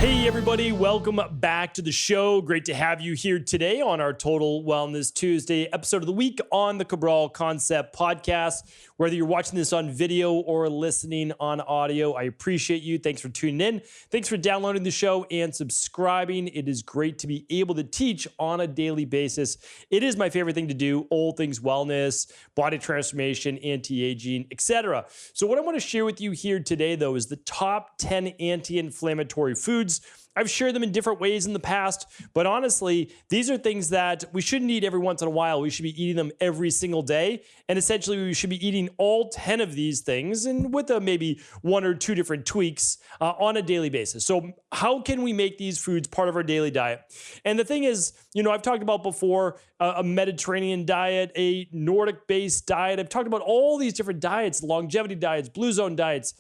Hey everybody, welcome back to the show. Great to have you here today on our Total Wellness Tuesday episode of the week on the Cabral Concept podcast. Whether you're watching this on video or listening on audio, I appreciate you. Thanks for tuning in. Thanks for downloading the show and subscribing. It is great to be able to teach on a daily basis. It is my favorite thing to do, all things wellness, body transformation, anti-aging, etc. So what I want to share with you here today, though, is the top 10 anti-inflammatory foods. I've shared them in different ways in the past, but honestly, these are things that we shouldn't eat every once in a while. We should be eating them every single day. And essentially, we should be eating all 10 of these things and with maybe one or two different tweaks on a daily basis. So how can we make these foods part of our daily diet? And the thing is, I've talked about before a Mediterranean diet, a Nordic-based diet. I've talked about all these different diets, longevity diets, blue zone diets,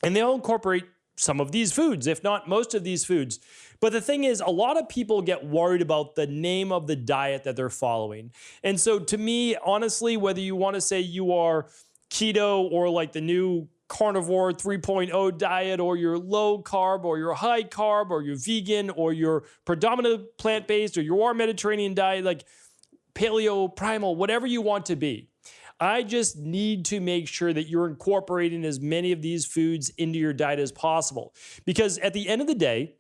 and they all incorporate some of these foods, if not most of these foods. But the thing is, a lot of people get worried about the name of the diet that they're following. And so to me, honestly, whether you want to say you are keto or like the new carnivore 3.0 diet, or you're low carb, or you're high carb, or you're vegan, or you're predominantly plant-based, or you are Mediterranean diet, like paleo, primal, whatever you want to be, I just need to make sure that you're incorporating as many of these foods into your diet as possible. Because at the end of the day,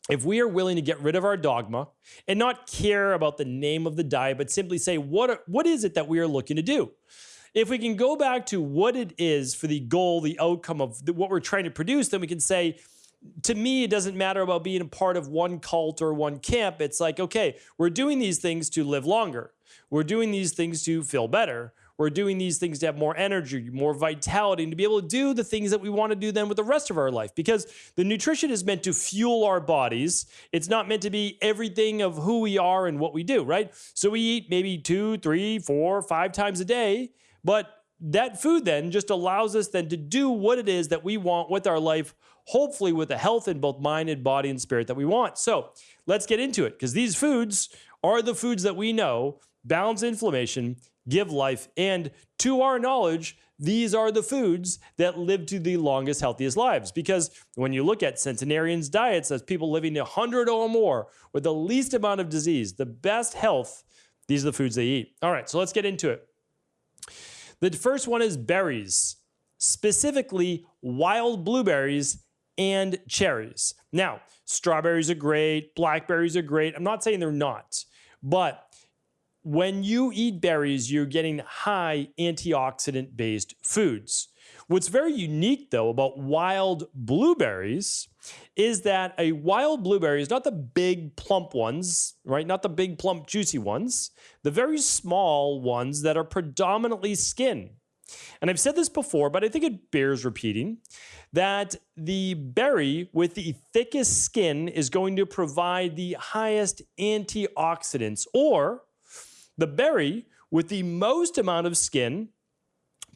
if we are willing to get rid of our dogma and not care about the name of the diet, but simply say, what is it that we are looking to do? If we can go back to what it is for the goal, the outcome of what we're trying to produce, then we can say, to me, it doesn't matter about being a part of one cult or one camp. It's like, okay, we're doing these things to live longer. We're doing these things to feel better. We're doing these things to have more energy, more vitality, and to be able to do the things that we want to do then with the rest of our life. Because the nutrition is meant to fuel our bodies. It's not meant to be everything of who we are and what we do, right? So we eat maybe 2, 3, 4, 5 times a day, but that food then just allows us then to do what it is that we want with our life, hopefully with the health in both mind and body and spirit that we want. So let's get into it, because these foods are the foods that we know balance inflammation, give life, and to our knowledge, these are the foods that live to the longest, healthiest lives. Because when you look at centenarians' diets, that's people living 100 or more with the least amount of disease, the best health, these are the foods they eat. All right, so let's get into it. The first one is berries, specifically wild blueberries and cherries. Now, strawberries are great, blackberries are great. I'm not saying they're not, but when you eat berries, you're getting high antioxidant-based foods. What's very unique, though, about wild blueberries is that a wild blueberry is not the big plump ones, right? Not the big plump juicy ones, the very small ones that are predominantly skin. And I've said this before, but I think it bears repeating, that the berry with the thickest skin is going to provide the highest antioxidants, or the berry with the most amount of skin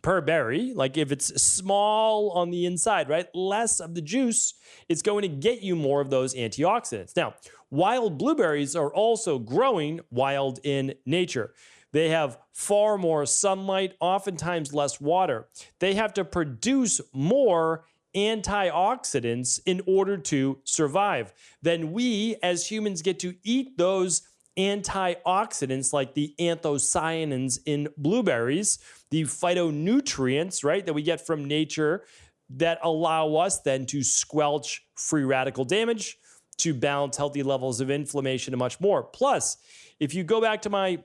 per berry, like if it's small on the inside, right, less of the juice, it's going to get you more of those antioxidants. Now, wild blueberries are also growing wild in nature. They have far more sunlight, oftentimes less water. They have to produce more antioxidants in order to survive. Then we, as humans, get to eat those antioxidants like the anthocyanins in blueberries, the phytonutrients, right, that we get from nature that allow us then to squelch free radical damage, to balance healthy levels of inflammation and much more. Plus, if you go back to my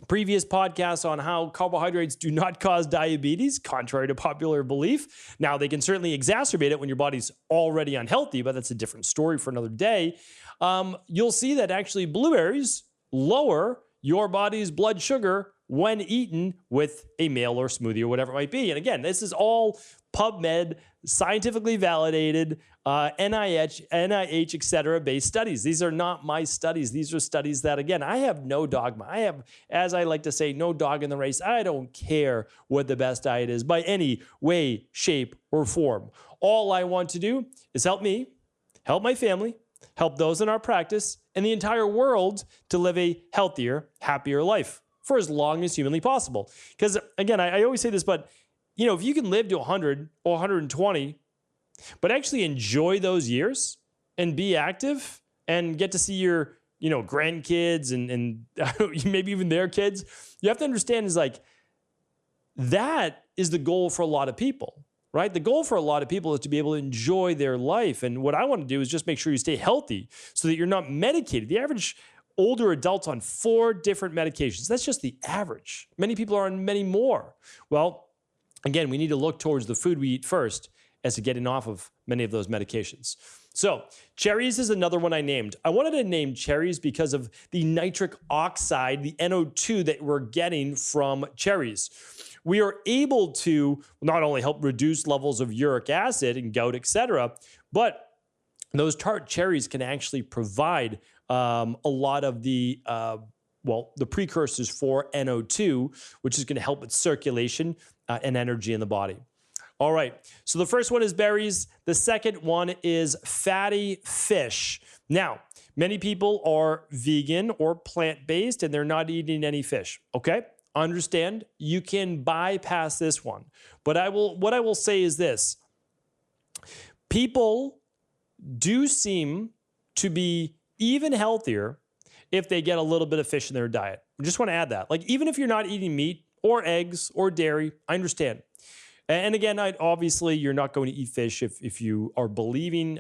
previous podcast on how carbohydrates do not cause diabetes, contrary to popular belief. Now, they can certainly exacerbate it when your body's already unhealthy, but that's a different story for another day. You'll see that actually blueberries lower your body's blood sugar when eaten with a meal or smoothie or whatever it might be. And again, this is all PubMed, scientifically validated, NIH, et cetera, based studies. These are not my studies. These are studies that, again, I have no dogma. I have, as I like to say, no dog in the race. I don't care what the best diet is by any way, shape, or form. All I want to do is help me, help my family, help those in our practice, and the entire world to live a healthier, happier life for as long as humanly possible. Because, again, I always say this, but you know, if you can live to 100 or 120, but actually enjoy those years, and be active and get to see your, grandkids and maybe even their kids, you have to understand is like, that is the goal for a lot of people, right? The goal for a lot of people is to be able to enjoy their life. And what I want to do is just make sure you stay healthy so that you're not medicated. The average older adult's on 4 different medications. That's just the average. Many people are on many more. Well, again, we need to look towards the food we eat first as to getting off of many of those medications. So cherries is another one I named. I wanted to name cherries because of the nitric oxide, the NO2 that we're getting from cherries. We are able to not only help reduce levels of uric acid and gout, etc., but those tart cherries can actually provide a lot of the precursors for NO2, which is going to help with circulation and energy in the body. All right, so the first one is berries. The second one is fatty fish. Now, many people are vegan or plant-based and they're not eating any fish, okay? Understand, you can bypass this one. But what I will say is this. People do seem to be even healthier if they get a little bit of fish in their diet. I just want to add that. Like, even if you're not eating meat or eggs or dairy, I understand. And again, obviously, you're not going to eat fish if you are believing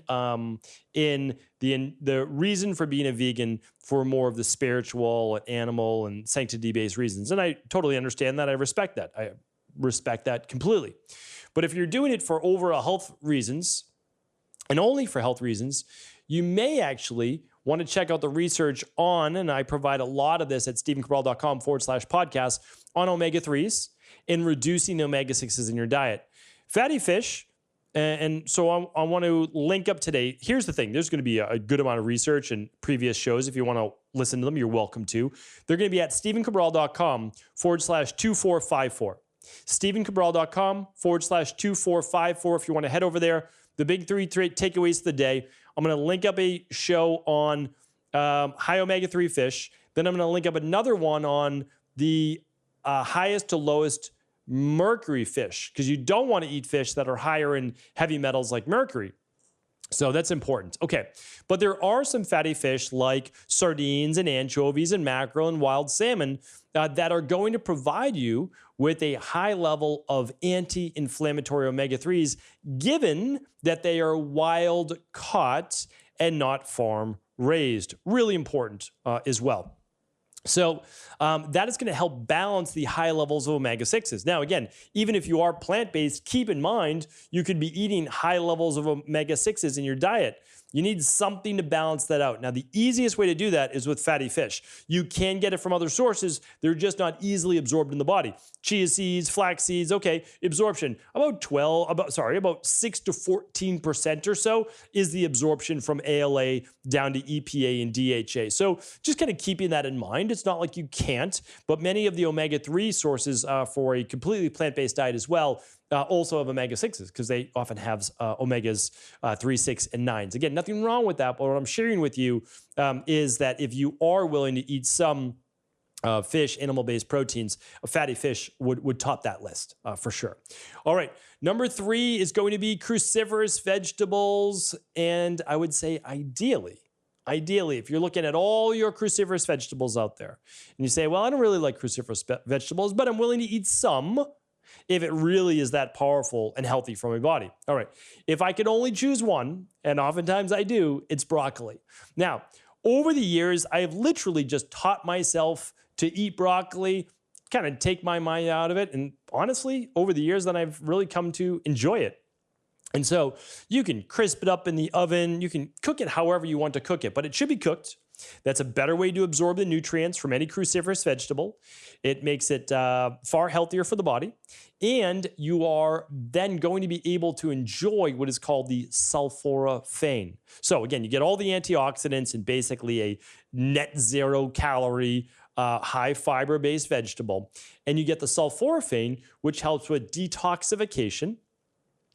in the reason for being a vegan for more of the spiritual, animal, and sanctity-based reasons. And I totally understand that. I respect that. I respect that completely. But if you're doing it for overall health reasons, and only for health reasons, you may actually want to check out the research on, and I provide a lot of this at stephencabral.com/podcast, on omega-3s in reducing the omega-6s in your diet. Fatty fish, and so I want to link up today. Here's the thing. There's going to be a good amount of research and previous shows. If you want to listen to them, you're welcome to. They're going to be at stephencabral.com/2454. stephencabral.com/2454. If you want to head over there, the big 3 takeaways of the day. I'm going to link up a show on high omega-3 fish. Then I'm going to link up another one on the highest to lowest mercury fish, because you don't want to eat fish that are higher in heavy metals like mercury. So that's important. Okay, but there are some fatty fish like sardines and anchovies and mackerel and wild salmon that are going to provide you with a high level of anti-inflammatory omega-3s, given that they are wild caught and not farm raised. Really important as well. So that is going to help balance the high levels of omega-6s. Now, again, even if you are plant-based, keep in mind you could be eating high levels of omega-6s in your diet. You need something to balance that out. Now, the easiest way to do that is with fatty fish. You can get it from other sources. They're just not easily absorbed in the body. Chia seeds, flax seeds, okay, absorption. About 6 to 14% or so is the absorption from ALA down to EPA and DHA. So just kind of keeping that in mind. It's not like you can't, but many of the omega-3 sources for a completely plant-based diet as well also have omega-6s, because they often have omegas 3, 6, and 9s. Again, nothing wrong with that, but what I'm sharing with you is that if you are willing to eat some fish, animal-based proteins, a fatty fish would top that list for sure. All right, number 3 is going to be cruciferous vegetables, and I would say ideally, if you're looking at all your cruciferous vegetables out there, and you say, well, I don't really like cruciferous vegetables, but I'm willing to eat some if it really is that powerful and healthy for my body. All right, if I could only choose one, and oftentimes I do, it's broccoli. Now, over the years, I have literally just taught myself to eat broccoli, kind of take my mind out of it, and honestly, over the years, then I've really come to enjoy it. And so you can crisp it up in the oven, you can cook it however you want to cook it, but it should be cooked. That's a better way to absorb the nutrients from any cruciferous vegetable. It makes it far healthier for the body. And you are then going to be able to enjoy what is called the sulforaphane. So again, you get all the antioxidants and basically a net zero calorie, high fiber-based vegetable. And you get the sulforaphane, which helps with detoxification.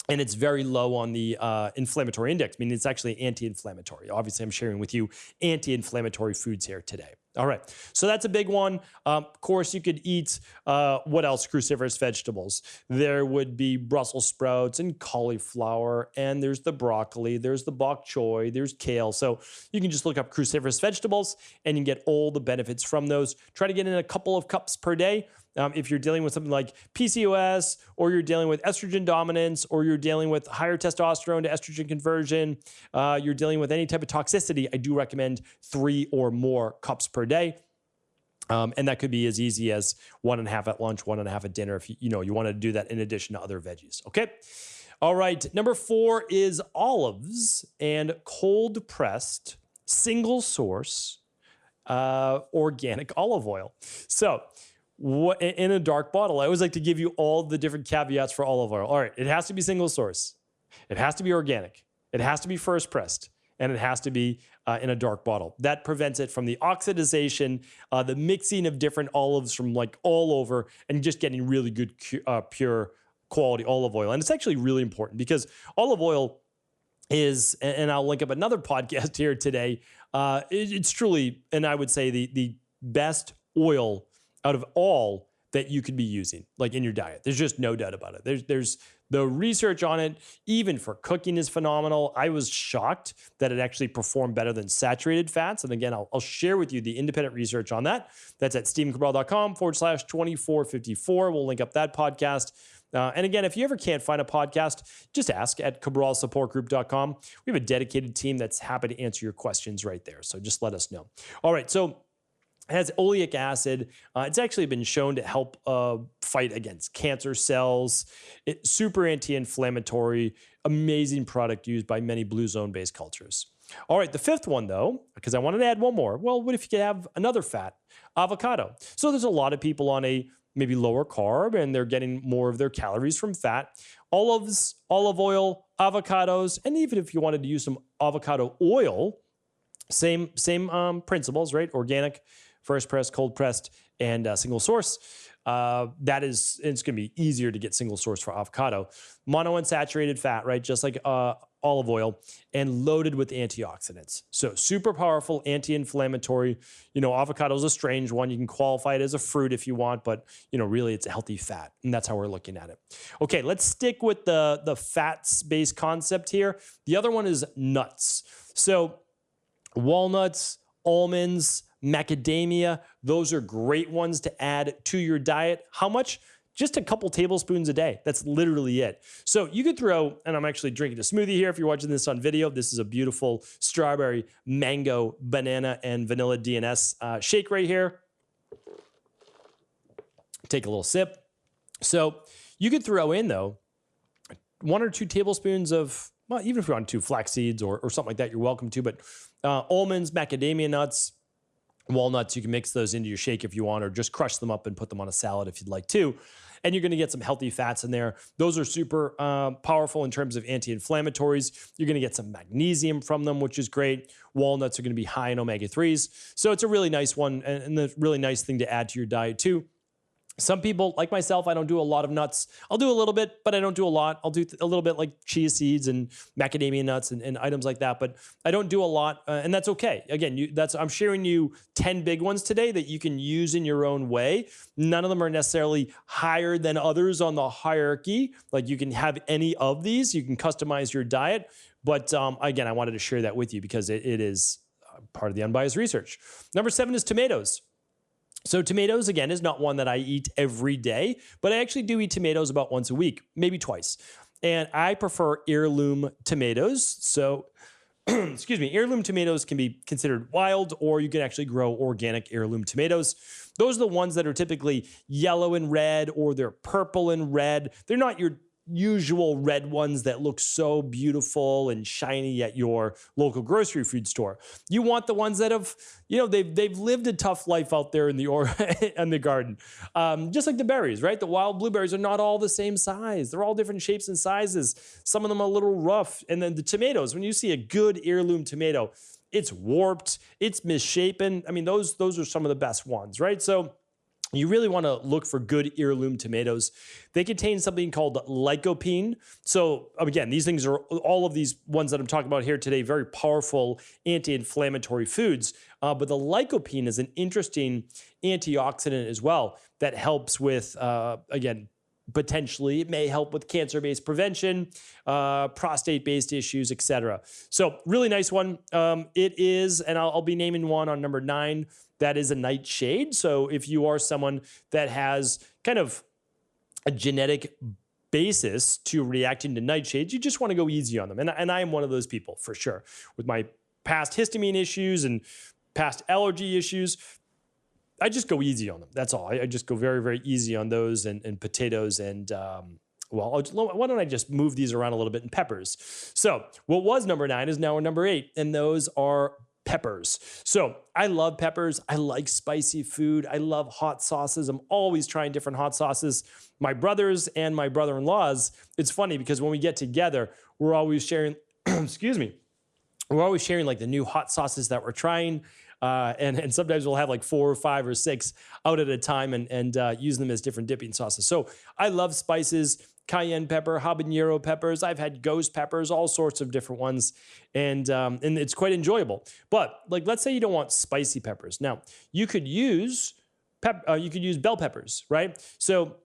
And it's very low on the inflammatory index, meaning it's actually anti-inflammatory. Obviously, I'm sharing with you anti-inflammatory foods here today. All right, so that's a big one. Of course, you could eat, what else? Cruciferous vegetables. There would be Brussels sprouts and cauliflower, and there's the broccoli, there's the bok choy, there's kale. So you can just look up cruciferous vegetables and you can get all the benefits from those. Try to get in a couple of cups per day. If you're dealing with something like PCOS, or you're dealing with estrogen dominance, or you're dealing with higher testosterone to estrogen conversion, you're dealing with any type of toxicity, I do recommend 3 or more cups per day. And that could be as easy as 1.5 at lunch, 1.5 at dinner, if you want to do that in addition to other veggies. Okay. All right. Number 4 is olives and cold pressed single source organic olive oil. So what, in a dark bottle, I always like to give you all the different caveats for olive oil. All right, it has to be single source. It has to be organic. It has to be first pressed. And it has to be in a dark bottle. That prevents it from the oxidization, the mixing of different olives from like all over, and just getting really good, pure quality olive oil. And it's actually really important because olive oil is, and I'll link up another podcast here today, it's truly, and I would say the best oil out of all that you could be using, like in your diet. There's just no doubt about it. There's the research on it, even for cooking, is phenomenal. I was shocked that it actually performed better than saturated fats. And again, I'll share with you the independent research on that. That's at stephencabral.com/2454. We'll link up that podcast. And again, if you ever can't find a podcast, just ask at cabralsupportgroup.com. We have a dedicated team that's happy to answer your questions right there. So just let us know. All right, so it has oleic acid. It's actually been shown to help fight against cancer cells. It's super anti-inflammatory, amazing product used by many blue zone-based cultures. All right, the 5th one, though, because I wanted to add one more. Well, what if you could have another fat? Avocado. So there's a lot of people on a maybe lower carb, and they're getting more of their calories from fat. Olives, olive oil, avocados, and even if you wanted to use some avocado oil, same principles, right? Organic, first pressed, cold pressed, and single source. It's going to be easier to get single source for avocado. Monounsaturated fat, right? Just like olive oil, and loaded with antioxidants. So super powerful, anti-inflammatory. Avocado is a strange one. You can qualify it as a fruit if you want, but really it's a healthy fat, and that's how we're looking at it. Okay, let's stick with the fats-based concept here. The other one is nuts. So walnuts, almonds, macadamia, those are great ones to add to your diet. How much? Just a couple tablespoons a day. That's literally it. So you could throw, and I'm actually drinking a smoothie here if you're watching this on video. This is a beautiful strawberry, mango, banana, and vanilla DNS shake right here. Take a little sip. So you could throw in, though, 1 or 2 tablespoons of, well, even if you want 2 flax seeds or something like that, you're welcome to, but almonds, macadamia nuts, walnuts, you can mix those into your shake if you want, or just crush them up and put them on a salad if you'd like to. And you're going to get some healthy fats in there. Those are super powerful in terms of anti-inflammatories. You're going to get some magnesium from them, which is great. Walnuts are going to be high in omega-3s. So it's a really nice one, and a really nice thing to add to your diet too. Some people, like myself, I don't do a lot of nuts. I'll do a little bit, but I don't do a lot. I'll do a little bit like chia seeds and macadamia nuts and items like that, but I don't do a lot, and that's okay. Again, I'm sharing you 10 big ones today that you can use in your own way. None of them are necessarily higher than others on the hierarchy. Like you can have any of these. You can customize your diet. But again, I wanted to share that with you because it is part of the unbiased research. Number 7 is tomatoes. So tomatoes, again, is not one that I eat every day, but I actually do eat tomatoes about once a week, maybe twice. And I prefer heirloom tomatoes. So, excuse me, heirloom tomatoes can be considered wild, or you can actually grow organic heirloom tomatoes. Those are the ones that are typically yellow and red, or they're purple and red. They're not your usual red ones that look so beautiful and shiny at your local grocery food store. You want the ones that have, they've lived a tough life out there in the in the garden. Just like the berries, right? The wild blueberries are not all the same size. They're all different shapes and sizes. Some of them are a little rough. And then the tomatoes, when you see a good heirloom tomato, it's warped, it's misshapen. I mean, those are some of the best ones, right? So you really want to look for good heirloom tomatoes. They contain something called lycopene. So again, these things are, all of these ones that I'm talking about here today, very powerful anti-inflammatory foods. But the lycopene is an interesting antioxidant as well that helps with, again, potentially it may help with cancer-based prevention, prostate-based issues, etc. So really nice one. It is, and I'll be naming one on number 9. That is a nightshade. So if you are someone that has kind of a genetic basis to reacting to nightshades, you just want to go easy on them. And I am one of those people for sure. With my past histamine issues and past allergy issues, I just go easy on them. That's all. I just go very, very easy on those and potatoes and, well, why don't I just move these around a little bit, and peppers. So what was number 9 is now number 8, and those are peppers. So I love peppers. I like spicy food. I love hot sauces. I'm always trying different hot sauces. My brothers and my brother-in-laws, it's funny because when we get together, we're always sharing, excuse me, we're always sharing like the new hot sauces that we're trying. And sometimes we'll have like 4 or 5 or 6 out at a time and use them as different dipping sauces. So I love spices, cayenne pepper, habanero peppers. I've had ghost peppers, all sorts of different ones. And it's quite enjoyable. But like, let's say you don't want spicy peppers. Now you could use bell peppers, right? So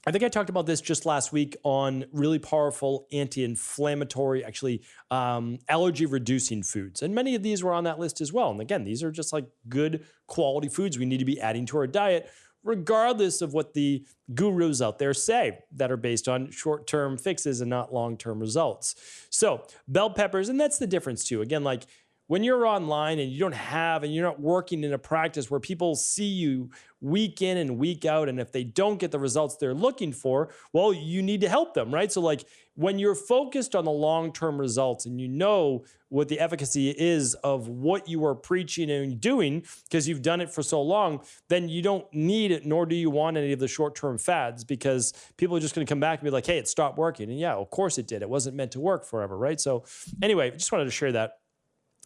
I think I talked about this just last week on really powerful anti-inflammatory, actually allergy-reducing foods. And many of these were on that list as well. And again, these are just like good quality foods we need to be adding to our diet, regardless of what the gurus out there say that are based on short-term fixes and not long-term results. So bell peppers, and that's the difference too. Again, like when you're online and you don't have, and you're not working in a practice where people see you week in and week out, and if they don't get the results they're looking for, well, you need to help them, right? So like when you're focused on the long-term results and you know what the efficacy is of what you are preaching and doing because you've done it for so long, then you don't need it, nor do you want any of the short-term fads, because people are just going to come back and be like, hey, it stopped working. And yeah, of course it did. It wasn't meant to work forever, right? So anyway, just wanted to share that.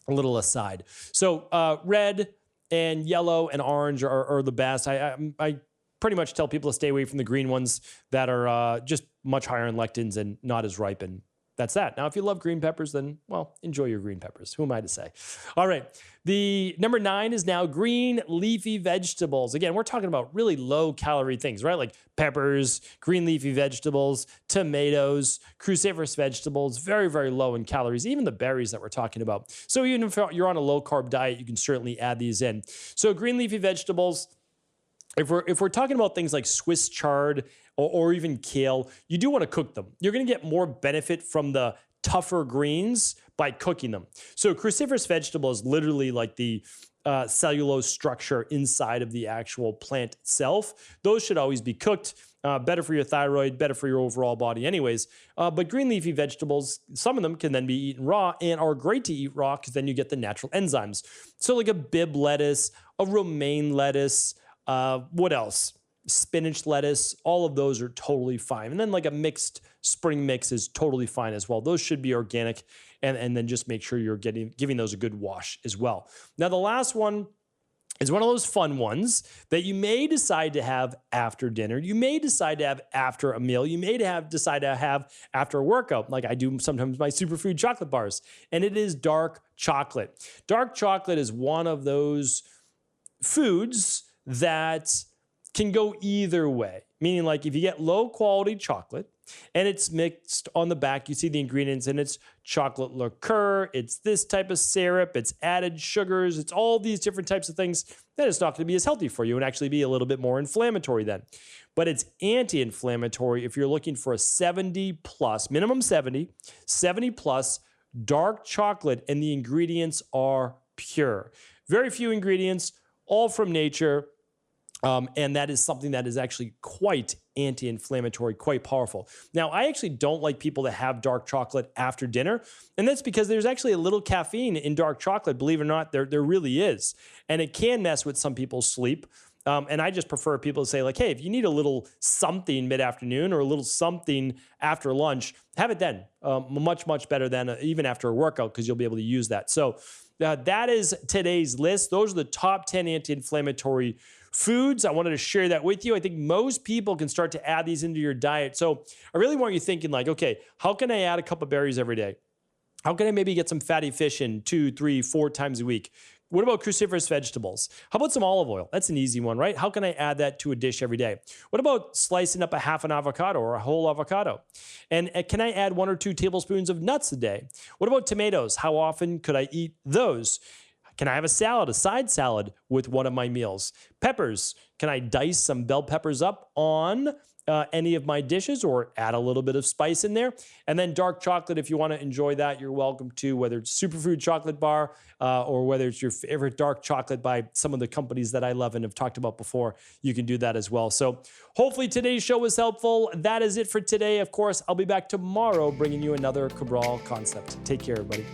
A little aside. So red and yellow and orange are the best. I pretty much tell people to stay away from the green ones that are just much higher in lectins and not as ripe. And that's that. Now, if you love green peppers, then, well, enjoy your green peppers. Who am I to say? All right. The number 9 is now green leafy vegetables. Again, we're talking about really low calorie things, right? Like peppers, green leafy vegetables, tomatoes, cruciferous vegetables, very, very low in calories, even the berries that we're talking about. So even if you're on a low carb diet, you can certainly add these in. So green leafy vegetables, if we're talking about things like Swiss chard or even kale, you do want to cook them. You're going to get more benefit from the tougher greens by cooking them. So cruciferous vegetable is literally like the cellulose structure inside of the actual plant itself. Those should always be cooked. Better for your thyroid, better for your overall body anyways. But green leafy vegetables, some of them can then be eaten raw and are great to eat raw because then you get the natural enzymes. So like a Bibb lettuce, a romaine lettuce, what else? Spinach lettuce, all of those are totally fine. And then like a mixed spring mix is totally fine as well. Those should be organic, and then just make sure you're giving those a good wash as well. Now, the last one is one of those fun ones that you may decide to have after dinner. You may decide to have after a meal. You may decide to have after a workout, like I do sometimes my superfood chocolate bars, and it is dark chocolate. Dark chocolate is one of those foods that can go either way, meaning like if you get low quality chocolate and it's mixed on the back, you see the ingredients and it's chocolate liqueur, it's this type of syrup, it's added sugars, it's all these different types of things, then it's not going to be as healthy for you and actually be a little bit more inflammatory then. But it's anti-inflammatory if you're looking for a 70 plus, minimum 70 plus dark chocolate, and the ingredients are pure. Very few ingredients, all from nature. And that is something that is actually quite anti-inflammatory, quite powerful. Now, I actually don't like people to have dark chocolate after dinner, and that's because there's actually a little caffeine in dark chocolate, believe it or not, there really is. And it can mess with some people's sleep. And I just prefer people to say like, hey, if you need a little something mid-afternoon or a little something after lunch, have it then. Much, much better than even after a workout, because you'll be able to use that. So that is today's list. Those are the top 10 anti-inflammatory foods. I wanted to share that with you. I think most people can start to add these into your diet. So I really want you thinking like, okay, how can I add a cup of berries every day? How can I maybe get some fatty fish in 2, 3, 4 times a week? What about cruciferous vegetables? How about some olive oil? That's an easy one, right? How can I add that to a dish every day? What about slicing up a half an avocado or a whole avocado? And can I add 1 or 2 tablespoons of nuts a day? What about tomatoes? How often could I eat those? Can I have a salad, a side salad with one of my meals? Peppers, can I dice some bell peppers up on any of my dishes or add a little bit of spice in there? And then dark chocolate, if you want to enjoy that, you're welcome to, whether it's superfood chocolate bar or whether it's your favorite dark chocolate by some of the companies that I love and have talked about before, you can do that as well. So hopefully today's show was helpful. That is it for today. Of course, I'll be back tomorrow bringing you another Cabral concept. Take care, everybody.